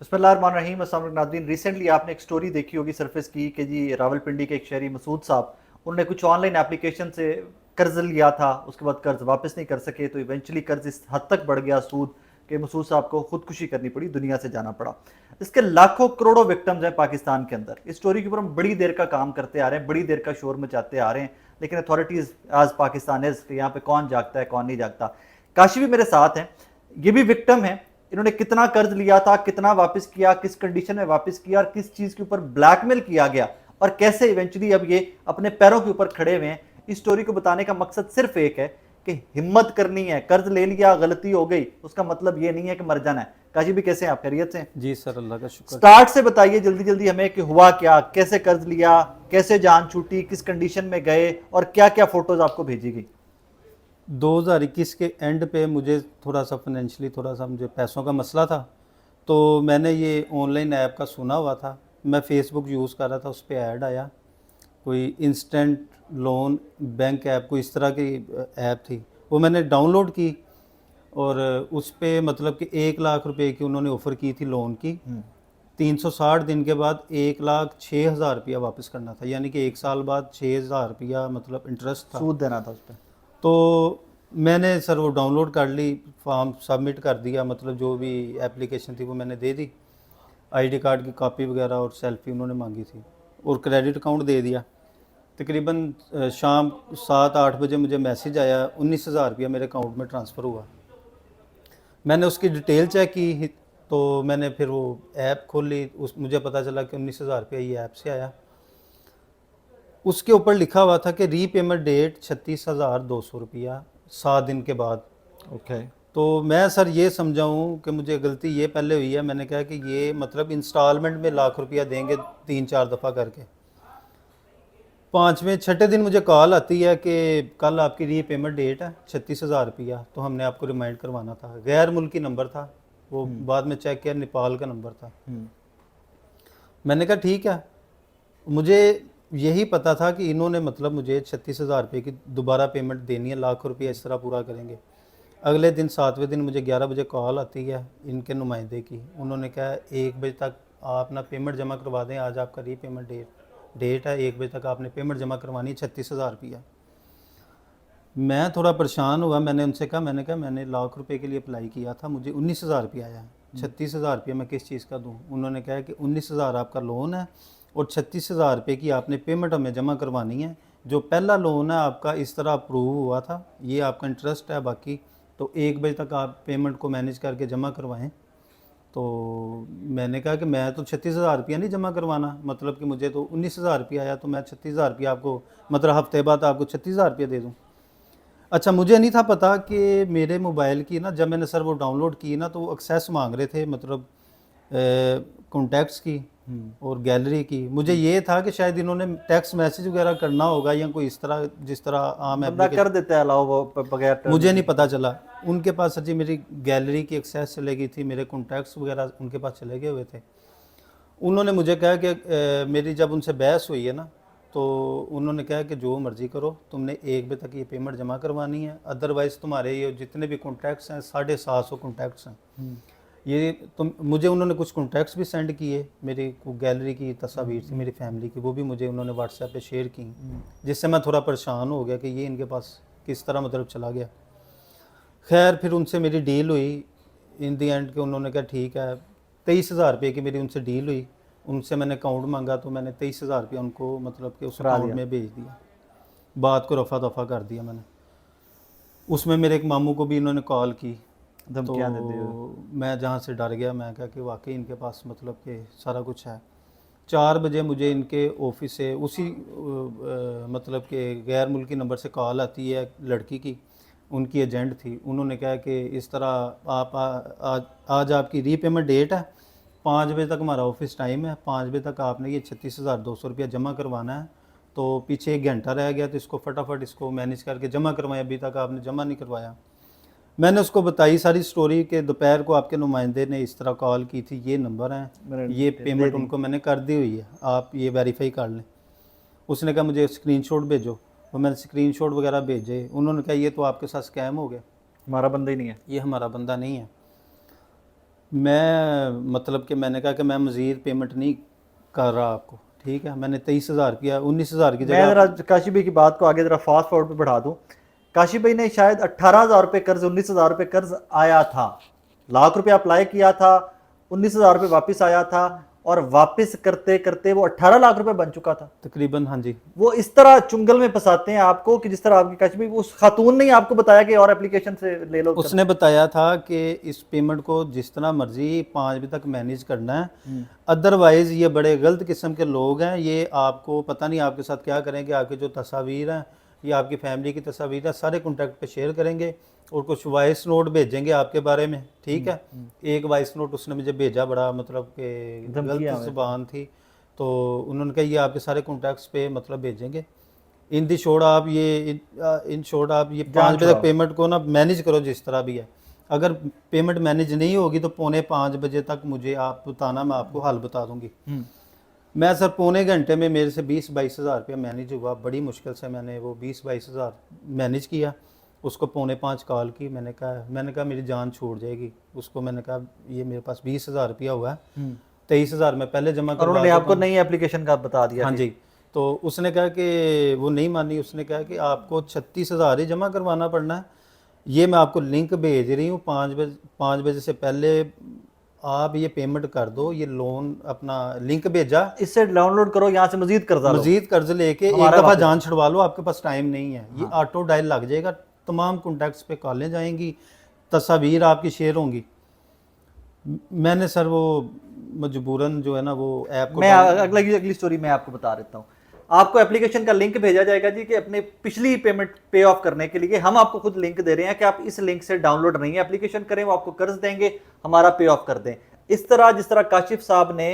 बिस्मिल्लाहिर्रहमानिर्रहीम। अस्सलाम वालेकुम नाज़रीन। रिसेंटली आपने एक स्टोरी देखी होगी सरफेस की कि जी रावलपिंडी के एक शहरी मसूद साहब, उन्होंने कुछ ऑनलाइन एप्लीकेशन से कर्ज लिया था, उसके बाद कर्ज वापस नहीं कर सके तो इवेंचुअली कर्ज इस हद तक बढ़ गया सूद कि मसूद साहब को खुदकुशी करनी पड़ी, दुनिया से जाना पड़ा। इसके लाखों करोड़ों विक्टिम्स हैं पाकिस्तान के अंदर। इस स्टोरी के ऊपर हम बड़ी देर का काम करते आ रहे हैं, बड़ी देर का शोर मचाते आ रहे हैं, लेकिन अथॉरिटीज़ आज पाकिस्तान है यहाँ पे कौन जागता है कौन नहीं जागता। काशी भी मेरे साथ हैं, ये भी विक्टिम है। इन्होंने कितना कर्ज लिया था, कितना वापस किया, किस कंडीशन में वापस किया और किस चीज के ऊपर ब्लैकमेल किया गया और कैसे इवेंचुअली अब ये अपने पैरों के ऊपर खड़े हुए हैं। इस स्टोरी को बताने का मकसद सिर्फ एक है कि हिम्मत करनी है। कर्ज ले लिया, गलती हो गई, उसका मतलब ये नहीं है कि मर जाना है। काजी भी कैसे हैं आप? खैरियत से? जी सर, अल्लाह का शुक्र। स्टार्ट से बताइए जल्दी जल्दी हमें कि हुआ क्या, कैसे कर्ज लिया, कैसे जान छूटी, किस कंडीशन में गए और क्या क्या फोटोज आपको भेजी गई। 2021 के एंड पे मुझे थोड़ा सा फाइनेंशियली थोड़ा सा मुझे पैसों का मसला था, तो मैंने ये ऑनलाइन ऐप का सुना हुआ था। मैं फ़ेसबुक यूज़ कर रहा था, उस पे ऐड आया, कोई इंस्टेंट लोन बैंक ऐप, कोई इस तरह की ऐप थी। वो मैंने डाउनलोड की और उस पे मतलब कि 1 लाख रुपए की उन्होंने ऑफ़र की थी लोन की। 360 दिन के बाद 1,06,000 रुपया वापस करना था, यानी कि 1 साल बाद 6,000 रुपया मतलब इंटरेस्ट था। सूद देना था उस पर। तो मैंने सर वो डाउनलोड कर ली, फॉर्म सबमिट कर दिया, मतलब जो भी एप्लीकेशन थी वो मैंने दे दी, आईडी कार्ड की कॉपी वगैरह और सेल्फी उन्होंने मांगी थी, और क्रेडिट अकाउंट दे दिया। तकरीबन शाम 7-8 बजे मुझे मैसेज आया, 19,000 रुपया मेरे अकाउंट में ट्रांसफ़र हुआ। मैंने उसकी डिटेल चेक की तो मैंने फिर वो ऐप खोली, उस मुझे पता चला कि 19,000 रुपया ये ऐप से आया। उसके ऊपर लिखा हुआ था कि रीपेमेंट डेट 36,200 रुपया 7 दिन के बाद। ओके। तो मैं सर ये समझाऊँ कि मुझे गलती ये पहले हुई है, मैंने कहा कि ये मतलब इंस्टॉलमेंट में लाख रुपया देंगे 3-4 दफ़ा करके। 5वें 6ठे दिन मुझे कॉल आती है कि कल आपकी रीपेमेंट डेट है 36,000 रुपया, तो हमने आपको रिमाइंड करवाना था। गैर मुल्की नंबर था वो, बाद में चेक किया नेपाल का नंबर था। मैंने कहा ठीक है। मुझे यही पता था कि इन्होंने मतलब मुझे 36,000 रुपये की दोबारा पेमेंट देनी है, लाख रुपये इस तरह पूरा करेंगे। अगले दिन 7वें दिन मुझे 11 बजे कॉल आती है इनके नुमाइंदे की। उन्होंने कहा 1 बजे तक आप ना पेमेंट जमा करवा दें, आज आपका रीपेमेंट डेट है, 1 बजे तक आपने पेमेंट जमा करवानी है 36,000 रुपया। मैं थोड़ा परेशान हुआ, मैंने उनसे कहा, मैंने लाख रुपए के लिए अप्लाई किया था, मुझे 19,000 रुपया आया, 36,000 रुपया मैं किस चीज़ का दूँ। उन्होंने कहा कि 19,000 आपका लोन है और 36,000 रुपये की आपने पेमेंट हमें जमा करवानी है। जो पहला लोन है आपका इस तरह अप्रूव हुआ था, ये आपका इंटरेस्ट है, बाकी तो 1 बजे तक आप पेमेंट को मैनेज करके जमा करवाएं। तो मैंने कहा कि मैं तो 36,000 रुपया नहीं जमा करवाना, मतलब कि मुझे तो 19,000 रुपया आया, तो मैं 36,000 रुपया आपको मतलब हफ्ते बाद आपको 36,000 रुपया दे दूँ। अच्छा, मुझे नहीं था पता कि मेरे मोबाइल की ना, जब मैंने सर वो डाउनलोड की ना, तो वो एक्सेस मांग रहे थे, मतलब कॉन्टैक्ट्स की और गैलरी की। मुझे ये था कि शायद इन्होंने टेक्स्ट मैसेज वगैरह करना होगा या कोई इस तरह, जिस तरह आम बंदा कर एप्लीकेशन, देता है अलाउ वो बगैर मुझे नहीं पता चला। उनके पास सर जी मेरी गैलरी की एक्सेस चले गई थी, मेरे कॉन्टैक्ट्स वगैरह उनके पास चले गए हुए थे। उन्होंने मुझे कहा कि मेरी जब उनसे बहस हुई है ना, तो उन्होंने कहा कि जो मर्ज़ी करो, तुमने 1 बजे तक ये पेमेंट जमा करवानी है, अदरवाइज़ तुम्हारे ये जितने भी कॉन्टैक्ट्स हैं 750 कॉन्टैक्ट्स हैं, ये तुम, मुझे उन्होंने कुछ कॉन्टैक्ट्स भी सेंड किए, मेरी गैलरी की तस्वीर थी मेरी फैमिली की, वो भी मुझे उन्होंने व्हाट्सएप पे शेयर की, जिससे मैं थोड़ा परेशान हो गया कि ये इनके पास किस तरह मतलब चला गया। खैर फिर उनसे मेरी डील हुई इन दी एंड, कि उन्होंने कहा ठीक है। 23,000 रुपये की मेरी उनसे डील हुई। उनसे मैंने अकाउंट मांगा, तो मैंने 23,000 रुपया उनको मतलब कि उस करा अकाउंट दिया। में भेज दिया। बात को रफा दफा कर दिया मैंने। उसमें मेरे एक मामू को भी इन्होंने कॉल की, धमकियां देते हुए। तो मैं जहाँ से डर गया, मैं कहा कि वाकई इनके पास मतलब कि सारा कुछ है। 4 बजे मुझे इनके ऑफिस से उसी मतलब कि गैर मुल्की नंबर से कॉल आती है लड़की की, उनकी एजेंट थी। उन्होंने कहा कि इस तरह आप आज आपकी रीपेमेंट डेट है, 5 बजे तक हमारा ऑफिस टाइम है, 5 बजे तक आपने ये 36,200 रुपया जमा करवाना है। तो पीछे 1 घंटा रह गया, तो इसको फटाफट इसको मैनेज करके जमा करवाएं, अभी तक आपने जमा नहीं करवाया। मैंने उसको बताई सारी स्टोरी कि दोपहर को आपके नुमाइंदे ने इस तरह कॉल की थी, ये नंबर हैं, मैंने ये दे पेमेंट दी। उनको मैंने कर दी हुई है, आप ये वेरीफाई कर लें। उसने कहा मुझे स्क्रीनशॉट भेजो, तो मैंने स्क्रीनशॉट वगैरह भेजे। उन्होंने कहा ये तो आपके साथ स्कैम हो गया, हमारा बंदा ही नहीं है। ये हमारा बंदा नहीं है। मैं मतलब कि मैंने कहा कि मैं मज़ीद पेमेंट नहीं कर रहा आपको, ठीक है। मैंने 23,000 रुपया 19,000 की मैं जगह जरा काशी भाई की बात को आगे जरा फास्ट फॉरवर्ड पे बढ़ा दूं। काशी भाई ने शायद 18,000 रुपये कर्ज, 19,000 रुपये कर्ज आया था, लाख रुपये अप्लाई किया था, 19,000 रुपये वापस आया था, और वापस करते करते वो 18 लाख रुपए बन चुका था। तकरीबन, हाँ जी। वो इस तरह चुंगल में फंसाते हैं आपको कि जिस तरह आपकी काशी भाई, उस खातून ने ही आपको बताया कि और एप्लीकेशन से ले लो। उसने बताया था कि इस पेमेंट को जिस तरह मर्जी 5 बजे तक मैनेज करना है, अदरवाइज ये बड़े गलत किस्म के लोग हैं, ये आपको पता नहीं आपके साथ क्या करेंगे, आपके जो तस्वीर हैं ये आपकी फैमिली की तस्वीर है, सारे कॉन्टैक्ट पे शेयर करेंगे और कुछ वॉइस नोट भेजेंगे आपके बारे में, ठीक है। एक वॉइस नोट उसने मुझे भेजा, बड़ा मतलब कि गलत जुबान थी, तो उन्होंने कहा ये आपके सारे कॉन्टैक्ट्स पे मतलब भेजेंगे। इन दी शोर्ट आप ये इन शोर्ट आप ये 5 बजे तक पेमेंट को ना मैनेज करो जिस तरह भी है। अगर पेमेंट मैनेज नहीं होगी तो 4:45 बजे तक मुझे आप बताना, मैं आपको हल बता दूंगी। मैं सर पौने घंटे में मेरे से 20-22 हज़ार रुपया मैनेज हुआ, बड़ी मुश्किल से मैंने वो 20-22 हज़ार मैनेज किया। उसको 4:45 कॉल की, मैंने कहा मेरी जान छूट जाएगी। उसको मैंने कहा ये मेरे पास 20,000 रुपया हुआ है, 23,000 मैं पहले जमा कर, उन्होंने आपको नई एप्लीकेशन का बता दिया। हाँ जी। तो उसने कहा कि वो नहीं मानी, उसने कहा कि आपको 36,000 ही जमा करवाना पड़ना है। ये मैं आपको लिंक भेज रही हूँ, 5 बजे से पहले आप ये पेमेंट कर दो। ये लोन अपना लिंक भेजा, इससे डाउनलोड करो, यहाँ से मजीद कर्ज लेके एक दफ़ा जान छुड़वा लो, आपके पास टाइम नहीं है। ये ऑटो डायल लग जाएगा, तमाम कॉन्टैक्ट्स पे कॉलें जाएंगी, तस्वीर आपकी शेयर होंगी। मैंने सर वो मजबूरन जो है ना वो ऐप को, मैं अगली स्टोरी मैं आपको बता देता हूँ। आपको एप्लीकेशन का लिंक भेजा जाएगा जी कि अपने पिछली पेमेंट पे ऑफ करने के लिए हम आपको खुद लिंक दे रहे हैं कि आप इस लिंक से डाउनलोड नहीं है एप्लीकेशन करें, वो आपको कर्ज देंगे, हमारा पे ऑफ कर दें। इस तरह जिस तरह काशिफ साहब ने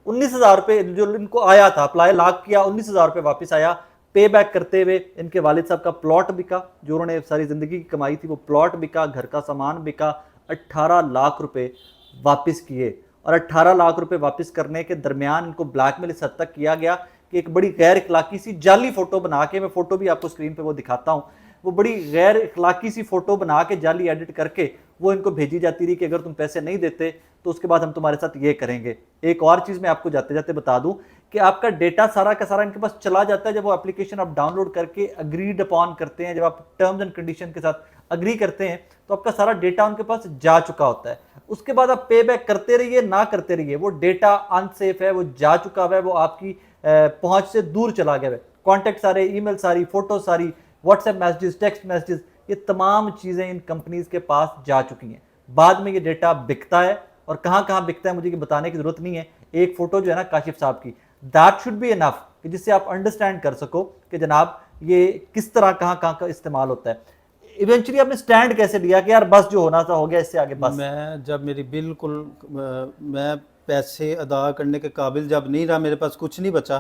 19,000 रुपये जो इनको आया था, अप्लाई लाख किया, 19,000 रुपये वापस आया, पे बैक करते हुए इनके वालिद साहब का प्लॉट बिका, जो उन्होंने सारी जिंदगी की कमाई थी वो प्लॉट बिका, घर का सामान बिका, 18 लाख रुपए वापस किए। और 18 लाख रुपए वापस करने के दरमियान इनको ब्लैकमेल इस हद तक किया गया कि एक बड़ी गैर इखलाकी सी जाली फोटो बना के, मैं फोटो भी आपको स्क्रीन पे वो दिखाता हूँ, वो बड़ी गैर इखलाकी सी फोटो बना के जाली एडिट करके वो इनको भेजी जाती रही कि अगर तुम पैसे नहीं देते तो उसके बाद हम तुम्हारे साथ ये करेंगे। एक और चीज़ मैं आपको जाते जाते बता दूं कि आपका डेटा सारा का सारा इनके पास चला जाता है जब वो एप्लीकेशन आप डाउनलोड करके अग्रीड अपॉन करते हैं, जब आप टर्म्स एंड कंडीशन के साथ अग्री करते हैं तो आपका सारा डेटा उनके पास जा चुका होता है। उसके बाद आप पे बैक करते रहिए ना करते रहिए, वो डेटा अनसेफ है, वो जा चुका हुआ है, वो आपकी पहुंच से दूर चला गया है। कॉन्टैक्ट सारे, ईमेल सारी, फोटो सारी, व्हाट्सएप मैसेजेस, टेक्स्ट मैसेजेस, ये तमाम चीज़ें इन कंपनीज के पास जा चुकी हैं। बाद में ये डेटा बिकता है, और कहाँ कहाँ बिकता है मुझे बताने की जरूरत नहीं है। एक फोटो जो है ना काशिफ साहब की, दैट शुड बी इनफ कि जिससे आप अंडरस्टैंड कर सको कि जनाब ये किस तरह कहाँ कहाँ का इस्तेमाल होता है। इवेंचुअली आपने स्टैंड कैसे लिया कि यार बस जो होना था हो गया, इससे आगे बस? मैं जब मेरी बिल्कुल मैं पैसे अदा करने के काबिल जब नहीं रहा, मेरे पास कुछ नहीं बचा,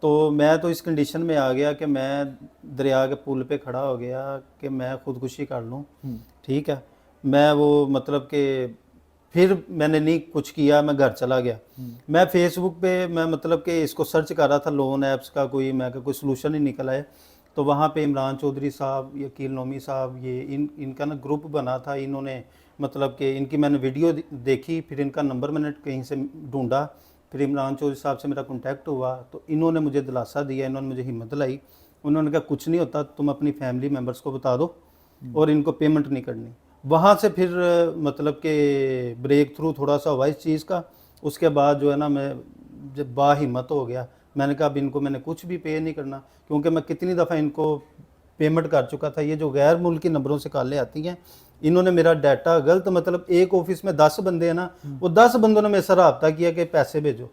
तो मैं तो इस कंडीशन में आ गया कि मैं दरिया के पुल पे खड़ा हो गया कि मैं खुदकुशी कर लूँ, ठीक है। मैं वो मतलब कि फिर मैंने नहीं कुछ किया, मैं घर चला गया। मैं फेसबुक पे मैं मतलब कि इसको सर्च कर रहा था लोन ऐप्स का, कोई सलूशन ही निकल आए। तो वहाँ पे इमरान चौधरी साहब, यकील नोमी साहब, ये इनका ना ग्रुप बना था। इन्होंने मतलब कि इनकी मैंने वीडियो देखी, फिर इनका नंबर मैंने कहीं से ढूंढा, फिर इमरान चौधरी साहब से मेरा कांटेक्ट हुआ, तो इन्होंने मुझे दिलासा दिया, इन्होंने मुझे हिम्मत लाई। उन्होंने कहा कुछ नहीं होता, तुम अपनी फैमिली मेम्बर्स को बता दो और इनको पेमेंट नहीं करनी। वहाँ से फिर मतलब कि ब्रेक थ्रू थोड़ा सा हुआ इस चीज़ का। उसके बाद जो है ना मैं जब बाहिम्मत हो गया, मैंने कहा अब इनको मैंने कुछ भी पे नहीं करना, क्योंकि मैं कितनी दफ़ा इनको पेमेंट कर चुका था। ये जो गैर मुल्की नंबरों से कॉलें आती हैं, इन्होंने मेरा डाटा गलत, मतलब एक ऑफिस में 10 बंदे हैं ना, वो 10 बंदों ने मेरे से रब्ता किया कि पैसे भेजो।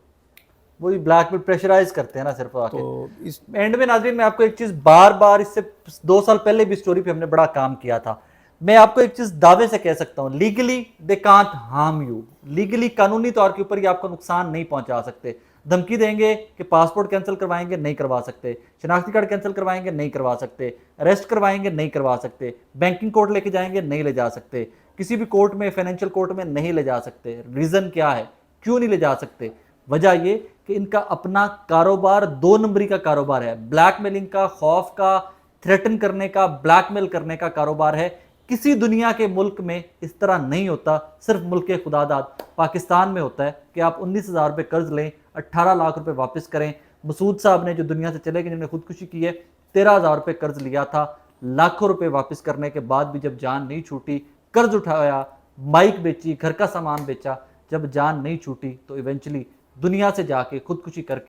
वही ब्लैक में प्रेशराइज करते हैं ना सिर्फ आके। तो इस एंड में नाज़रीन मैं आपको एक चीज़ बार बार, इससे 2 साल पहले भी स्टोरी पे हमने बड़ा काम किया था, मैं आपको एक चीज़ दावे से कह सकता हूँ, legally they can't harm you. Legally कानूनी तौर के ऊपर ये आपको नुकसान नहीं पहुंचा सकते। धमकी देंगे कि पासपोर्ट कैंसिल करवाएंगे, नहीं करवा सकते। शनाख्ती कार्ड कैंसिल करवाएंगे, नहीं करवा सकते। अरेस्ट करवाएंगे, नहीं करवा सकते। बैंकिंग कोर्ट लेके जाएंगे, नहीं ले जा सकते। किसी भी कोर्ट में, फाइनेंशियल कोर्ट में नहीं ले जा सकते। रीज़न क्या है, क्यों नहीं ले जा सकते? वजह ये कि इनका अपना कारोबार 2 नंबरी का कारोबार है, ब्लैकमेलिंग का, खौफ का, थ्रेटन करने का, ब्लैकमेल करने का कारोबार है। किसी दुनिया के मुल्क में इस तरह नहीं होता, सिर्फ मुल्क के खुदादाद पाकिस्तान में होता है कि आप 19,000 रुपये कर्ज लें, 18 लाख रुपए वापस करें। मसूद साहब ने जो दुनिया से चले गए, जिन्होंने खुदकुशी की है, 13,000 रुपये कर्ज लिया था, लाखों रुपए वापस करने के बाद भी जब जान नहीं छूटी, कर्ज उठाया, बाइक बेची, घर का सामान बेचा, जब जान नहीं छूटी तो इवेंचुअली दुनिया से जाके खुदकुशी करके